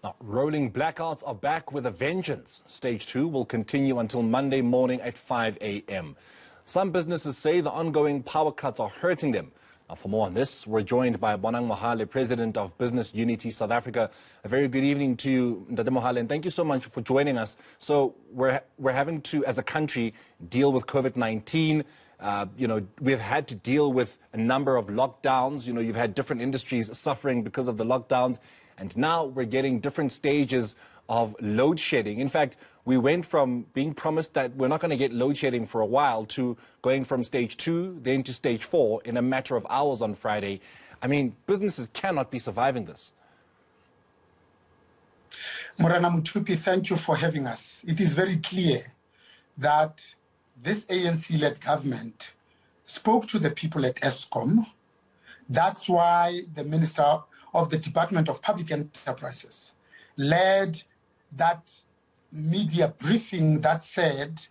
Now, rolling blackouts are back with a vengeance. Stage 2 will continue until Monday morning at 5 a.m. Some businesses say the ongoing power cuts are hurting them. Now, for more on this, we're joined by Bonang Mohale, President of Business Unity South Africa. A very good evening to you, Mr. Mohale, and thank you so much for joining us. So we're having to, as a country, deal with COVID-19. We've had to deal with a number of lockdowns. You've had different industries suffering because of the lockdowns. And now we're getting different stages of load shedding. In fact, we went from being promised that we're not going to get load shedding for a while to going from stage 2, then to stage 4 in a matter of hours on Friday. I mean, businesses cannot be surviving this. Morena Mothupi, thank you for having us. It is very clear that this ANC-led government spoke to the people at Eskom. That's why the Minister of the Department of Public Enterprises led that media briefing that said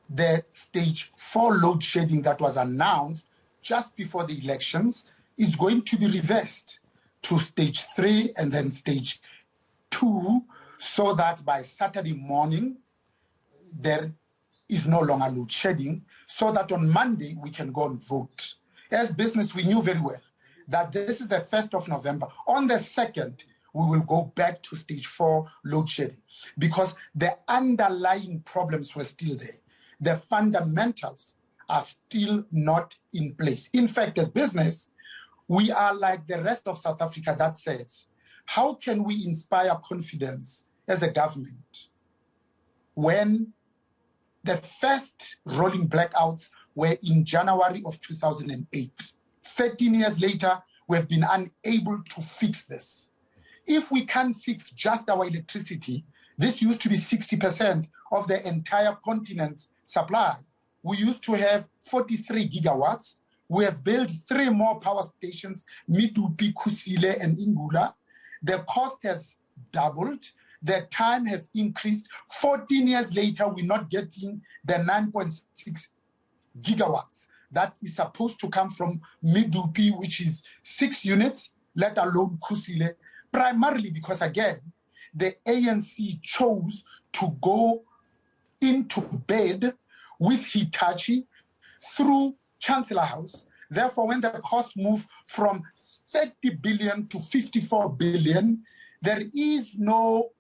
the stage 4 load shedding that was announced just before the elections is going to be reversed to stage 3 and then stage 2, so that by Saturday morning there is no longer load shedding, so that on Monday we can go and vote. As business, we knew very well that this is the 1st of November. On the 2nd, we will go back to stage 4 load shedding because the underlying problems were still there. The fundamentals are still not in place. In fact, as business, we are like the rest of South Africa that says, how can we inspire confidence as a government when the first rolling blackouts were in January of 2008? 13 years later, we have been unable to fix this. If we can't fix just our electricity, this used to be 60% of the entire continent's supply. We used to have 43 gigawatts. We have built 3 more power stations, Mothupi, Kusile, and Ingula. The cost has doubled. The time has increased. 14 years later, we're not getting the 9.6 gigawatts that is supposed to come from Mothupi, which is 6 units, let alone Kusile, primarily because, again, the ANC chose to go into bed with Hitachi through Chancellor House. Therefore, when the costs move from 30 billion to 54 billion, there is no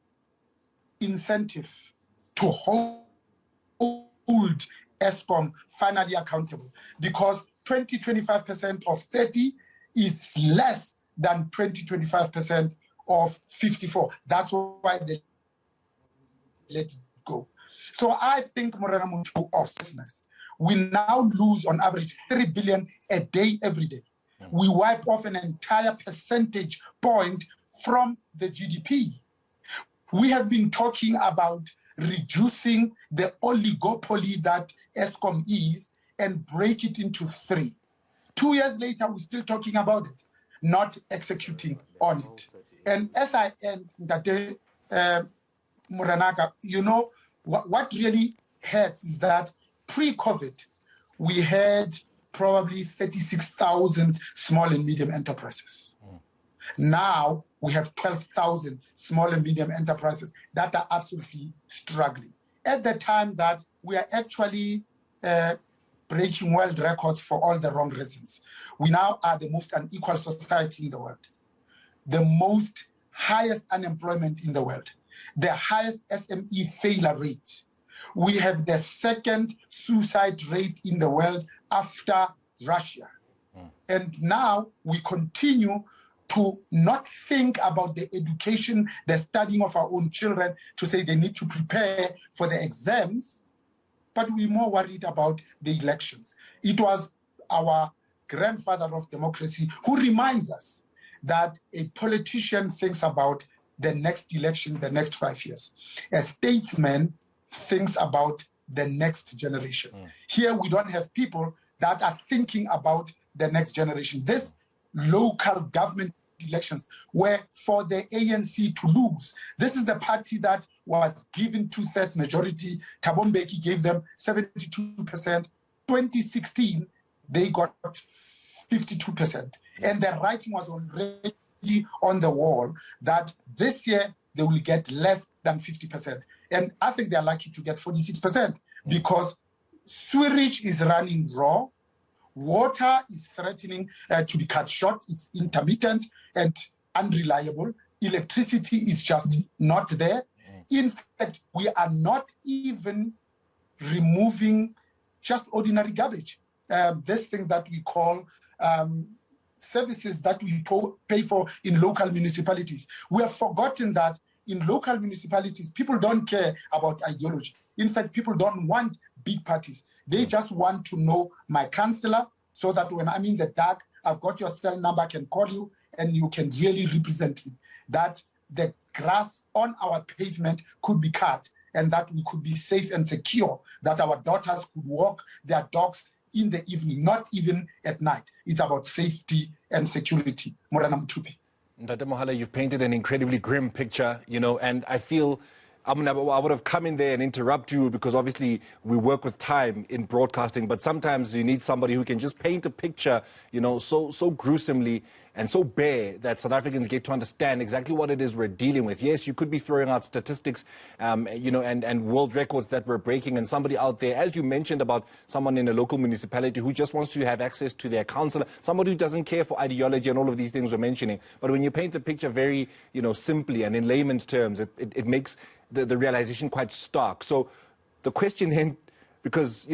incentive to hold Eskom finally accountable, because 20-25% of 30 is less than 20-25% of 54. That's why they let it go. So I think, Morena Mothupi, of business, we now lose on average 3 billion a day every day. We wipe off an entire percentage point from the GDP. We have been talking about reducing the oligopoly that Eskom is and break it into 3. 2 years later, we're still talking about it, not executing on it. And as I end, Morenaka, what really hurts is that pre-COVID, we had probably 36,000 small and medium enterprises. Now we have 12,000 small and medium enterprises that are absolutely struggling. At the time that we are actually breaking world records for all the wrong reasons. We now are the most unequal society in the world, the most highest unemployment in the world, the highest SME failure rate. We have the 2nd suicide rate in the world after Russia. And now we continue to not think about the education, the studying of our own children, to say they need to prepare for the exams, but we're more worried about the elections. It was our grandfather of democracy who reminds us that a politician thinks about the next election, the next 5 years. A statesman thinks about the next generation. Here we don't have people that are thinking about the next generation. This local government elections were for the ANC to lose. This is the party that was given 2/3 majority. Thabo Mbeki gave them 72%. 2016, they got 52%. And the writing was already on the wall that this year they will get less than 50%. And I think they're likely to get 46% because sewerage is running raw, water is threatening to be cut short, it's intermittent and unreliable, electricity is just not there. In fact, we are not even removing just ordinary garbage. This thing that we call services that we pay for in local municipalities. We have forgotten that in local municipalities, people don't care about ideology. In fact, people don't want big parties. They just want to know my councillor so that when I'm in the dark, I've got your cell number, I can call you, and you can really represent me. That the grass on our pavement could be cut and that we could be safe and secure, that our daughters could walk their dogs in the evening, not even at night. It's about safety and security. Morena Mothupi. Bonang Mohale, you've painted an incredibly grim picture, and I feel I would have come in there and interrupt you because obviously we work with time in broadcasting, but sometimes you need somebody who can just paint a picture, so gruesomely and so bare that South Africans get to understand exactly what it is we're dealing with. Yes, you could be throwing out statistics, and world records that we're breaking, and somebody out there, as you mentioned about someone in a local municipality who just wants to have access to their councillor, somebody who doesn't care for ideology and all of these things we're mentioning. But when you paint the picture very, simply and in layman's terms, it makes the realization quite stark. So the question then, because,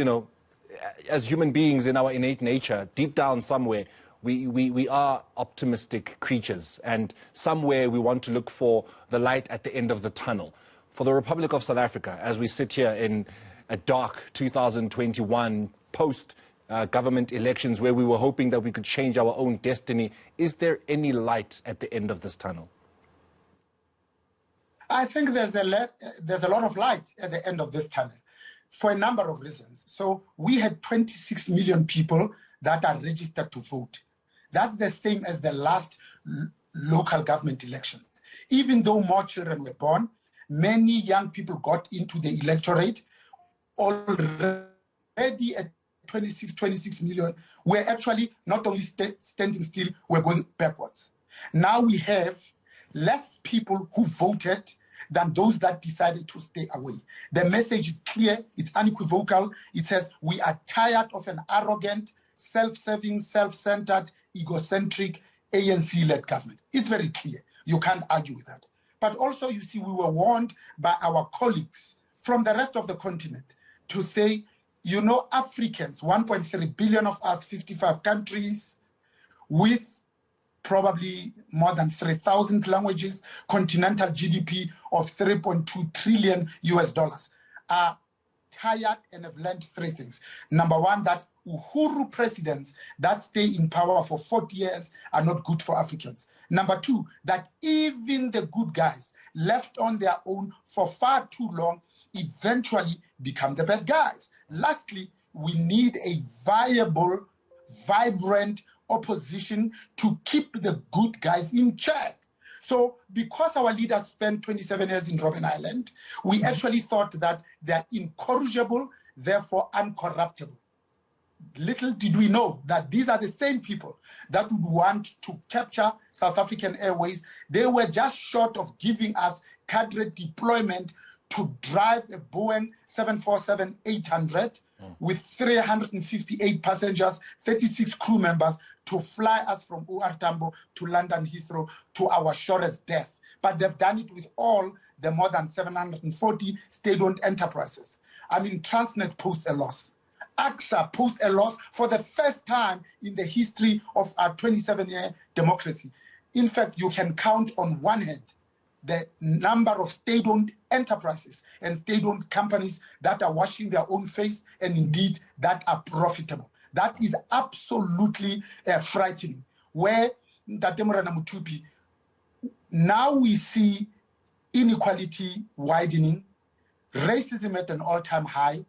as human beings in our innate nature, deep down somewhere, we are optimistic creatures, and somewhere we want to look for the light at the end of the tunnel. For the Republic of South Africa, as we sit here in a dark 2021 post-government elections where we were hoping that we could change our own destiny, is there any light at the end of this tunnel? I think there's a lot of light at the end of this tunnel for a number of reasons. So we had 26 million people that are registered to vote. That's the same as the last local government elections. Even though more children were born, many young people got into the electorate. Already at 26 million, we're actually not only standing still, we're going backwards. Now we have less people who voted than those that decided to stay away. The message is clear, it's unequivocal. It says we are tired of an arrogant, self-serving, self-centered, egocentric, ANC-led government. It's very clear. You can't argue with that. But also, you see, we were warned by our colleagues from the rest of the continent to say, Africans, 1.3 billion of us, 55 countries, with probably more than 3,000 languages, continental GDP of $3.2 trillion are tired and have learned three things. Number one, that Uhuru presidents that stay in power for 40 years are not good for Africans. Number two, that even the good guys left on their own for far too long eventually become the bad guys. Lastly, we need a viable, vibrant opposition to keep the good guys in check. So because our leaders spent 27 years in Robben Island, we actually thought that they're incorrigible, therefore uncorruptible. Little did we know that these are the same people that would want to capture South African Airways. They were just short of giving us cadre deployment to drive a Boeing 747-800 with 358 passengers, 36 crew members to fly us from OR Tambo to London Heathrow to our surest death. But they've done it with all the more than 740 state-owned enterprises. Transnet posts a loss. AXA posts a loss for the first time in the history of our 27-year democracy. In fact, you can count on one hand the number of state-owned enterprises and state-owned companies that are washing their own face and indeed that are profitable. That is absolutely frightening. Where Morena Mothupi, now we see inequality widening, racism at an all-time high,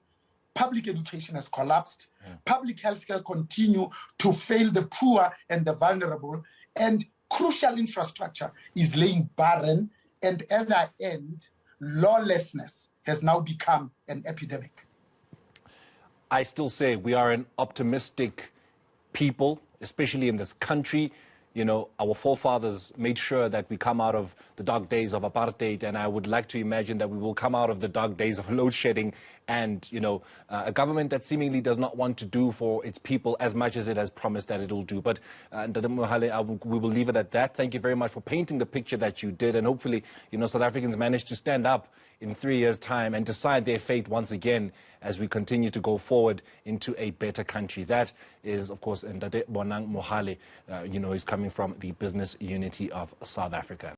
public education has collapsed, public health care continue to fail the poor and the vulnerable, and crucial infrastructure is laying barren, and as I end, lawlessness has now become an epidemic. I still say we are an optimistic people, especially in this country. our forefathers made sure that we come out of the dark days of apartheid, and I would like to imagine that we will come out of the dark days of load shedding and, a government that seemingly does not want to do for its people as much as it has promised that it will do. But, Bonang Mohale, we will leave it at that. Thank you very much for painting the picture that you did, and hopefully, South Africans manage to stand up in 3 years' time and decide their fate once again as we continue to go forward into a better country. That is, of course, Bonang Mohale, is coming from the Business Unity of South Africa.